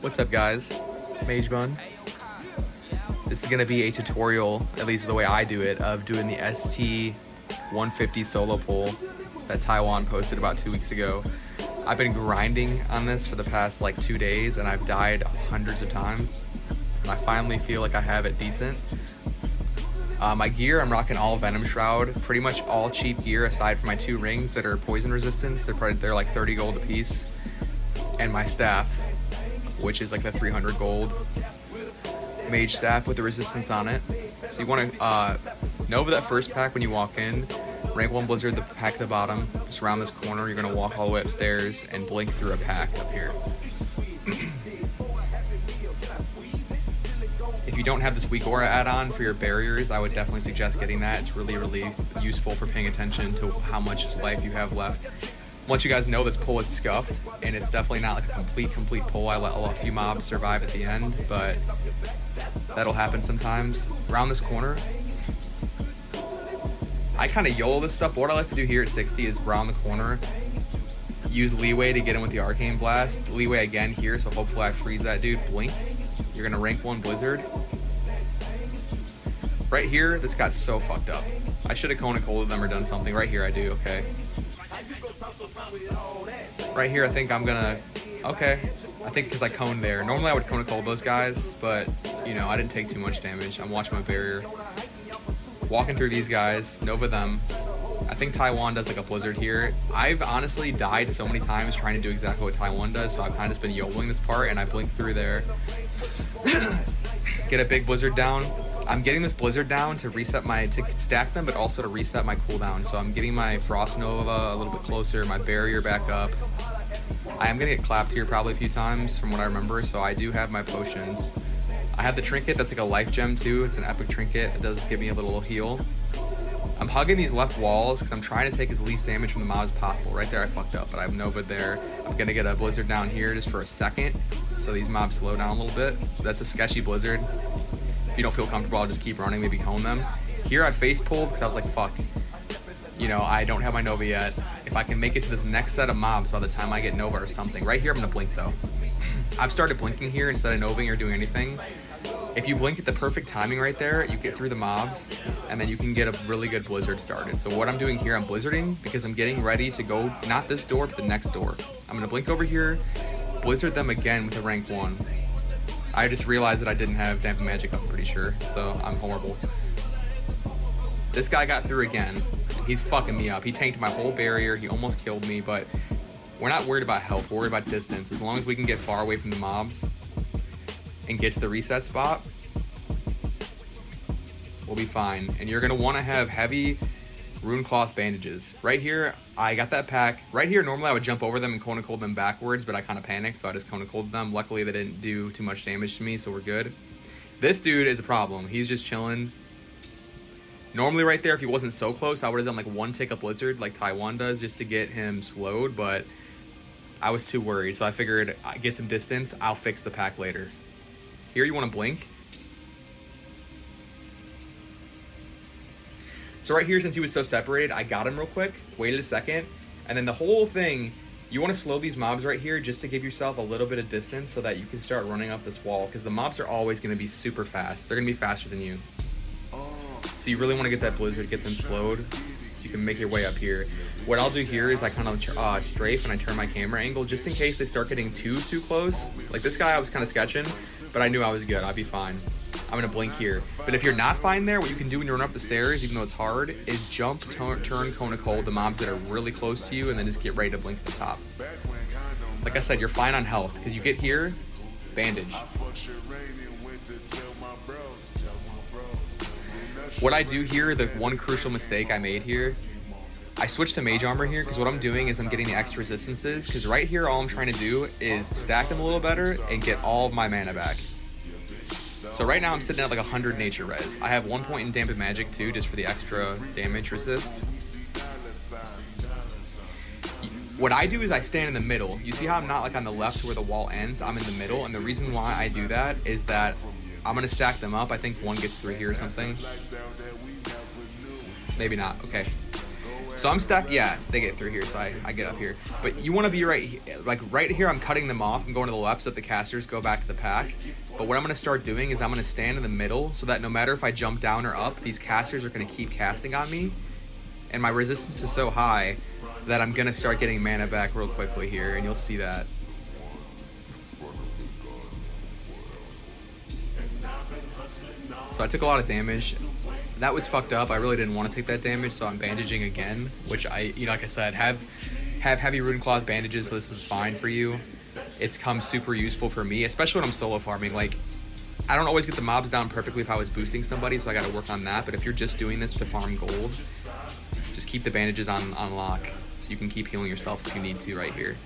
What's up, guys? Mage Bun. This is gonna be a tutorial, at least the way I do it, of doing the ST 150 solo pull that Taiwan posted about 2 weeks ago. I've been grinding on this for the past like 2 days and I've died hundreds of times. And I finally feel like I have it decent. My gear, I'm rocking all Venom Shroud, pretty much all cheap gear aside from my 2 rings that are poison resistance. They're like 30 gold a piece. And my staff, which is like the 300 gold mage staff with the resistance on it. So you want to Nova that first pack when you walk in, rank 1 Blizzard the pack at the bottom, just around this corner. You're going to walk all the way upstairs and blink through a pack up here. If you don't have this weak aura add-on for your barriers, I would definitely suggest getting that. It's really useful for paying attention to how much life you have left. Once you guys know, this pull is scuffed, and it's definitely not like a complete pull. I let a few mobs survive at the end, but that'll happen sometimes. Around this corner, I kind of YOLO this stuff. But what I like to do here at 60 is round the corner, use leeway to get in with the arcane blast. Leeway again here, so hopefully I freeze that dude. Blink. You're gonna rank 1 Blizzard. Right here, this got so fucked up. I should have Kona Colded them or done something. Right here I do, okay. Right here I think I'm gonna, okay. I think because I coned there. Normally I would Kona Cold those guys, but you know, I didn't take too much damage. I'm watching my barrier. Walking through these guys, Nova them. I think Taiwan does like a Blizzard here. I've honestly died so many times trying to do exactly what Taiwan does, so I've kind of just been YOLOing this part, and I blink through there. Get a big Blizzard down. I'm getting this Blizzard down to reset to stack them, but also to reset my cooldown. So I'm getting my Frost Nova a little bit closer, my barrier back up. I am gonna get clapped here probably a few times from what I remember, so I do have my potions. I have the trinket that's like a life gem too. It's an epic trinket. It does give me a little heal. I'm hugging these left walls because I'm trying to take as least damage from the mobs as possible. Right there I fucked up, but I have Nova there. I'm gonna get a Blizzard down here just for a second, so these mobs slow down a little bit. So that's a sketchy Blizzard. If you don't feel comfortable, I'll just keep running, maybe cone them. Here I face pulled because I was like, fuck. You know, I don't have my Nova yet. If I can make it to this next set of mobs by the time I get Nova or something. Right here I'm gonna blink though. I've started blinking here instead of Novaing or doing anything. If you blink at the perfect timing right there, you get through the mobs, and then you can get a really good Blizzard started. So what I'm doing here, I'm Blizzarding because I'm getting ready to go, not this door, but the next door. I'm gonna blink over here, Blizzard them again with a rank 1. I just realized that I didn't have Dampen Magic up, I'm pretty sure, so I'm horrible. This guy got through again, and he's fucking me up. He tanked my whole barrier, he almost killed me, but we're not worried about health, we're worried about distance. As long as we can get far away from the mobs and get to the reset spot, we'll be fine. And you're gonna wanna have heavy rune cloth bandages. Right here, I got that pack. Right here, normally I would jump over them and Kona Cold them backwards, but I kind of panicked, so I just Kona Colded them. Luckily, they didn't do too much damage to me, so we're good. This dude is a problem. He's just chilling. Normally right there, if he wasn't so close, I would have done like 1 tick up Blizzard like Taiwan does just to get him slowed, but I was too worried, so I figured I get some distance, I'll fix the pack later. Here you want to blink. So right here, since he was so separated, I got him real quick, waited a second, and then the whole thing, you want to slow these mobs right here just to give yourself a little bit of distance so that you can start running up this wall, because the mobs are always going to be super fast. They're going to be faster than you. So you really want to get that Blizzard, get them slowed, so you can make your way up here. What I'll do here is I kind of strafe and I turn my camera angle just in case they start getting too close. Like this guy, I was kind of sketching, but I knew I was good. I'd be fine. I'm gonna blink here. But if you're not fine there, what you can do when you run up the stairs, even though it's hard, is jump, turn Kona Cold the mobs that are really close to you, and then just get ready to blink at the top. Like I said, you're fine on health because you get here, bandage. What I do here, the one crucial mistake I made here, I switched to mage armor here because what I'm doing is I'm getting the extra resistances, because right here all I'm trying to do is stack them a little better and get all of my mana back. So right now I'm sitting at like 100 nature res. I have 1 point in Dampen Magic too, just for the extra damage resist. What I do is I stand in the middle. You see how I'm not like on the left where the wall ends? I'm in the middle, and the reason why I do that is that I'm gonna stack them up. I think one gets through here or something. Maybe not, okay. So I'm stacked. Yeah, they get through here, so I get up here. But you want to be right here. I'm cutting them off. I'm going to the left so that the casters go back to the pack. But what I'm going to start doing is I'm going to stand in the middle so that no matter if I jump down or up, these casters are going to keep casting on me. And my resistance is so high that I'm going to start getting mana back real quickly here, and you'll see that. So I took a lot of damage. That was fucked up. I really didn't want to take that damage, so I'm bandaging again, which like I said, have heavy rune cloth bandages, so this is fine for you. It's come super useful for me, especially when I'm solo farming. Like, I don't always get the mobs down perfectly if I was boosting somebody, so I got to work on that. But if you're just doing this to farm gold, just keep the bandages on lock, so you can keep healing yourself if you need to right here.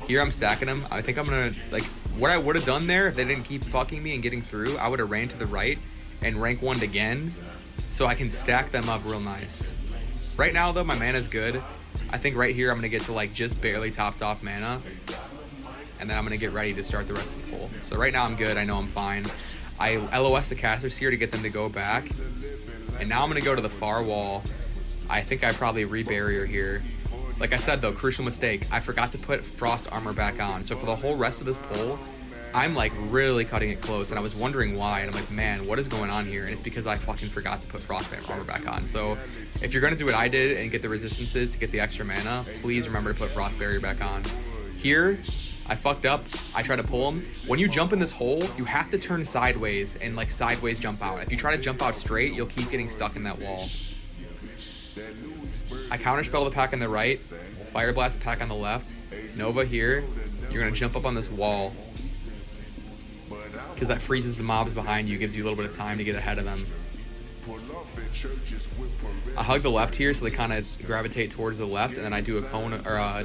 Here I'm stacking them. I think I'm gonna, like, what I would have done there if they didn't keep fucking me and getting through, I would have ran to the right and rank 1'd again, so I can stack them up real nice. Right now though, my mana's good. I think right here I'm gonna get to like just barely topped off mana, and then I'm gonna get ready to start the rest of the pull. So right now I'm good, I know I'm fine. I LOS the casters here to get them to go back, and now I'm gonna go to the far wall. I think I probably re-barrier here. Like I said though, crucial mistake, I forgot to put frost armor back on. So for the whole rest of this pull, I'm like really cutting it close, and I was wondering why, and I'm like, man, what is going on here? And it's because I fucking forgot to put frost armor back on. So if you're gonna do what I did and get the resistances to get the extra mana, please remember to put frost barrier back on. Here, I fucked up. I tried to pull him. When you jump in this hole, you have to turn sideways and like sideways jump out. If you try to jump out straight, you'll keep getting stuck in that wall. I counterspell the pack on the right, fire blast pack on the left, Nova here. You're gonna jump up on this wall, because that freezes the mobs behind you, gives you a little bit of time to get ahead of them. I hug the left here so they kind of gravitate towards the left, and then I do a cone, or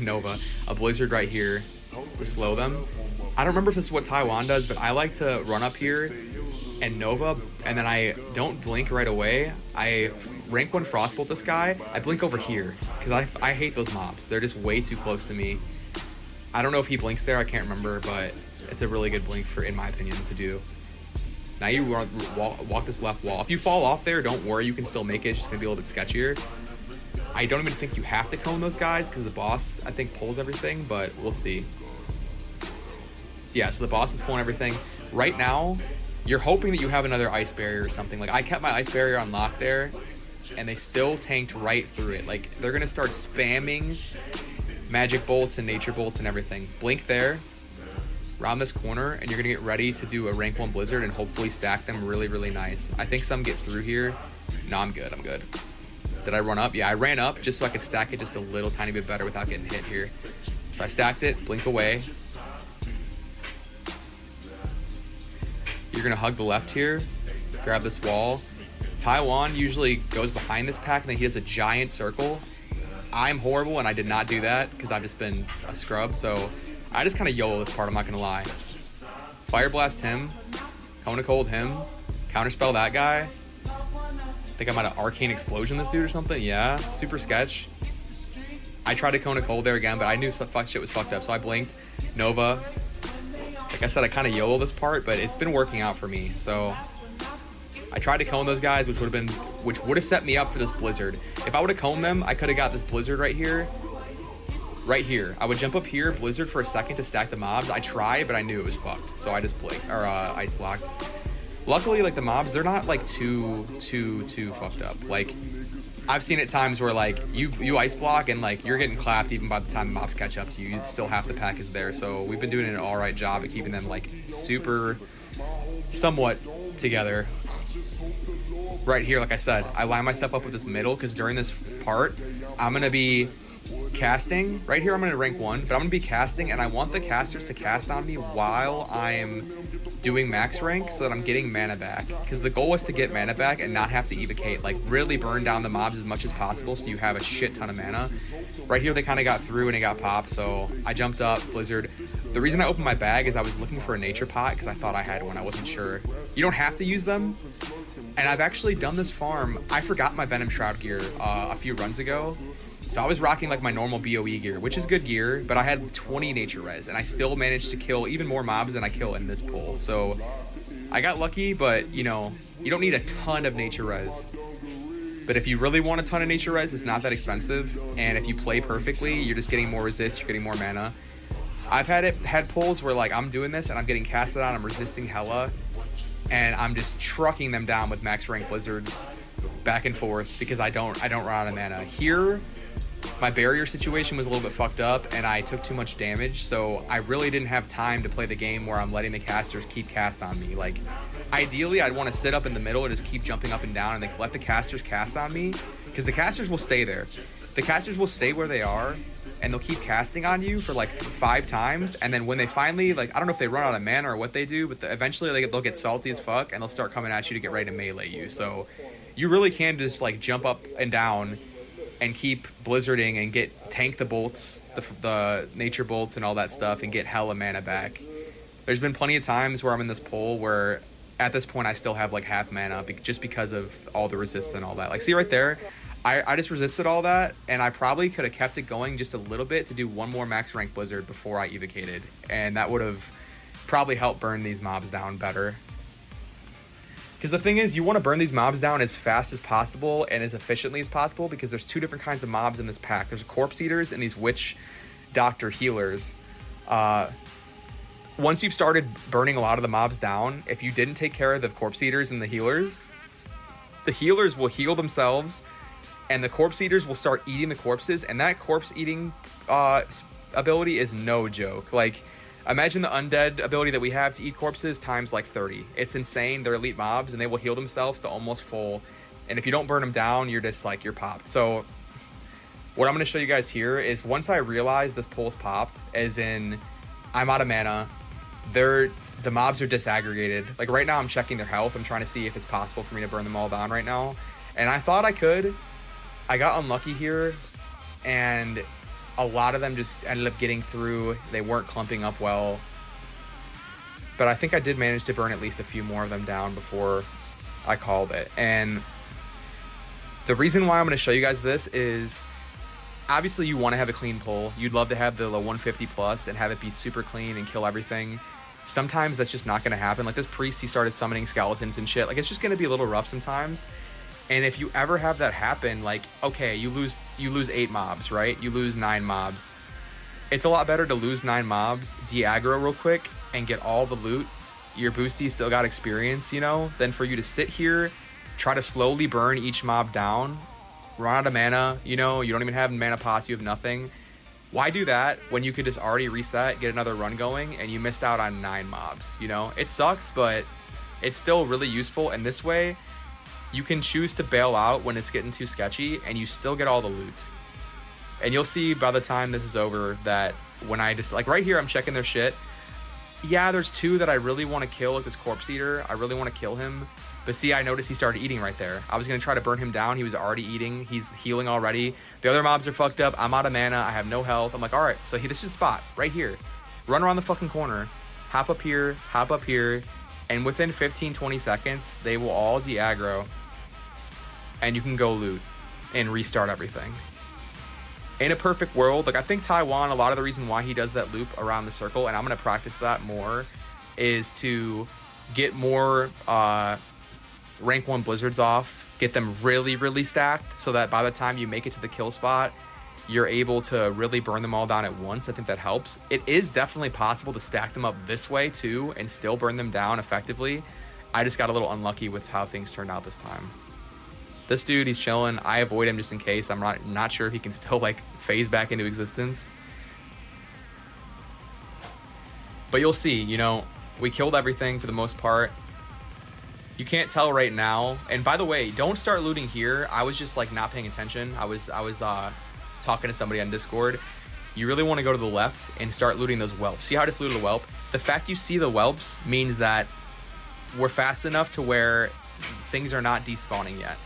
Nova, a blizzard right here to slow them. I don't remember if this is what Taiwan does, but I like to run up here and Nova, and then I don't blink right away. I rank 1 frostbolt this guy. I blink over here, because I hate those mobs. They're just way too close to me. I don't know if he blinks there, I can't remember, but it's a really good blink in my opinion, to do. Now you walk this left wall. If you fall off there, don't worry, you can still make it. It's just gonna be a little bit sketchier. I don't even think you have to cone those guys, because the boss, I think, pulls everything, but we'll see. Yeah, so the boss is pulling everything. Right now, you're hoping that you have another ice barrier or something. Like, I kept my ice barrier on lock there, and they still tanked right through it. Like, they're gonna start spamming magic bolts and nature bolts and everything. Blink there, round this corner, and you're gonna get ready to do a rank 1 blizzard and hopefully stack them really, really nice. I think some get through here. No, I'm good. Did I run up? Yeah, I ran up just so I could stack it just a little tiny bit better without getting hit here. So I stacked it, blink away. You're gonna hug the left here, grab this wall. Taiwan usually goes behind this pack and then he does a giant circle. I'm horrible and I did not do that because I've just been a scrub, so I just kind of YOLO this part, I'm not gonna lie. Fire blast him, Kona Cold him, counterspell that guy. I think I might have arcane explosion this dude or something. Yeah, super sketch. I tried to Kona Cold there again, but I knew shit was fucked up, so I blinked. Nova. Like I said, I kind of YOLO this part, but it's been working out for me. So I tried to cone those guys, which would have set me up for this blizzard. If I would have coned them, I could have got this blizzard right here. Right here. I would jump up here, blizzard for a second to stack the mobs. I tried, but I knew it was fucked, so I just ice blocked. Luckily, like, the mobs, they're not like too fucked up. Like, I've seen at times where like you ice block and like you're getting clapped even by the time the mobs catch up to you. Still half the pack is there, so we've been doing an alright job at keeping them like somewhat together. Right here, like I said, I line my stuff up with this middle because during this part, I'm gonna be casting. Right here, I'm gonna rank 1, but I'm gonna be casting, and I want the casters to cast on me while I'm doing max rank so that I'm getting mana back. Because the goal is to get mana back and not have to evocate, like really burn down the mobs as much as possible so you have a shit ton of mana. Right here, they kind of got through and it got popped, so I jumped up, blizzard. The reason I opened my bag is I was looking for a nature pot because I thought I had one, I wasn't sure. You don't have to use them, and I've actually done this farm. I forgot my Venom Shroud gear a few runs ago. So I was rocking like my normal BOE gear, which is good gear, but I had 20 nature res, and I still managed to kill even more mobs than I kill in this pull. So I got lucky, but you know, you don't need a ton of nature res. But if you really want a ton of nature res, it's not that expensive. And if you play perfectly, you're just getting more resist, you're getting more mana. I've had pulls where like I'm doing this and I'm getting casted on, I'm resisting hella, and I'm just trucking them down with max rank blizzards back and forth because I don't run out of mana. Here, my barrier situation was a little bit fucked up and I took too much damage, so I really didn't have time to play the game where I'm letting the casters keep cast on me. Like, ideally, I'd want to sit up in the middle and just keep jumping up and down and let the casters cast on me, because the casters will stay there. The casters will stay where they are and they'll keep casting on you for like 5 times, and then when they finally, like, I don't know if they run out of mana or what they do, but eventually they'll get salty as fuck and they'll start coming at you to get ready to melee you. So you really can just like jump up and down and keep blizzarding and tank the bolts, the nature bolts and all that stuff, and get hella mana back. There's been plenty of times where I'm in this pull where at this point I still have like half mana just because of all the resists and all that. Like, see right there, I just resisted all that, and I probably could have kept it going just a little bit to do one more max rank blizzard before I evocated, and that would have probably helped burn these mobs down better. Because the thing is, you want to burn these mobs down as fast as possible and as efficiently as possible, because there's 2 different kinds of mobs in this pack. There's corpse eaters and these witch doctor healers. Once you've started burning a lot of the mobs down, if you didn't take care of the corpse eaters and the healers will heal themselves, and the corpse eaters will start eating the corpses, and that corpse eating ability is no joke. Like, imagine the undead ability that we have to eat corpses times like 30. It's insane. They're elite mobs, and they will heal themselves to almost full. And if you don't burn them down, you're just like, you're popped. So what I'm going to show you guys here is once I realize this pull's popped, as in I'm out of mana, the mobs are disaggregated. Like right now I'm checking their health. I'm trying to see if it's possible for me to burn them all down right now. And I thought I could. I got unlucky here, and a lot of them just ended up getting through. They weren't clumping up well. But I think I did manage to burn at least a few more of them down before I called it. And the reason why I'm going to show you guys this is, obviously you want to have a clean pull. You'd love to have the 150 plus and have it be super clean and kill everything. Sometimes that's just not going to happen. Like this priest, he started summoning skeletons and shit. Like, it's just going to be a little rough sometimes. And if you ever have that happen, like, okay, you lose 8 mobs, right? You lose 9 mobs. It's a lot better to lose 9 mobs, de-aggro real quick, and get all the loot. Your boosty still got experience, you know, than for you to sit here, try to slowly burn each mob down, run out of mana, you know, you don't even have mana pots, you have nothing. Why do that when you could just already reset, get another run going, and you missed out on 9 mobs, you know? It sucks, but it's still really useful, and this way, you can choose to bail out when it's getting too sketchy, and you still get all the loot. And you'll see by the time this is over that when I just, like right here, I'm checking their shit. Yeah, there's 2 that I really want to kill, like this corpse eater. I really want to kill him. But see, I noticed he started eating right there. I was going to try to burn him down. He was already eating. He's healing already. The other mobs are fucked up. I'm out of mana. I have no health. I'm like, all right, so this is spot right here. Run around the fucking corner. Hop up here. And within 15-20 seconds, they will all de-aggro. And you can go loot and restart everything. In a perfect world, like I think Taiwan, a lot of the reason why he does that loop around the circle, and I'm going to practice that more, is to get more rank 1 blizzards off, get them really, really stacked, so that by the time you make it to the kill spot, you're able to really burn them all down at once. I think that helps. It is definitely possible to stack them up this way too and still burn them down effectively. I just got a little unlucky with how things turned out this time. This dude, he's chilling. I avoid him just in case. I'm not sure if he can still like phase back into existence. But you'll see, you know, we killed everything for the most part. You can't tell right now. And by the way, don't start looting here. I was just like not paying attention. I was talking to somebody on Discord. You really want to go to the left and start looting those whelps. See how I just looted a whelp? The fact you see the whelps means that we're fast enough to where things are not despawning yet.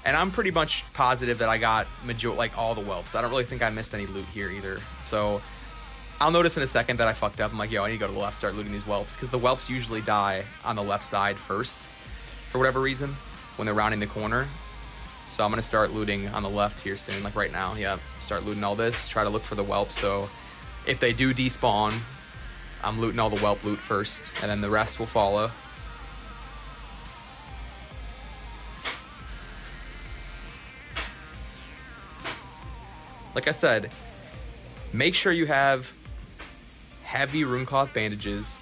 And I'm pretty much positive that I got like all the whelps. I don't really think I missed any loot here either. So I'll notice in a second that I fucked up. I'm like, yo, I need to go to the left, start looting these whelps, because the whelps usually die on the left side first for whatever reason when they're rounding the corner. So I'm going to start looting on the left here soon, like right now. Yeah, start looting all this, try to look for the whelps. So if they do despawn, I'm looting all the whelp loot first, and then the rest will follow. like I said, make sure you have heavy runecloth bandages.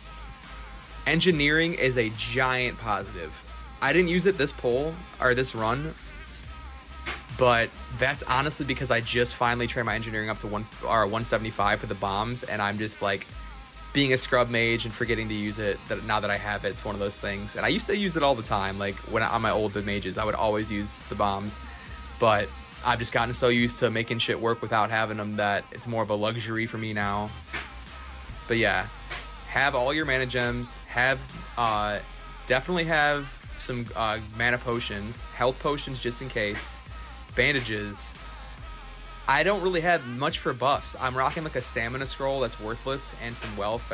Engineering is a giant positive. I didn't use it this this run, but that's honestly because I just finally trained my engineering up to 175 for the bombs, and I'm just like being a scrub mage and forgetting to use it. Now that I have it, it's one of those things. And I used to use it all the time, like on my old mages, I would always use the bombs, but I've just gotten so used to making shit work without having them that it's more of a luxury for me now. But yeah, have all your mana gems. Definitely have some mana potions, health potions just in case, bandages. I don't really have much for buffs. I'm rocking like a stamina scroll that's worthless and some well-fed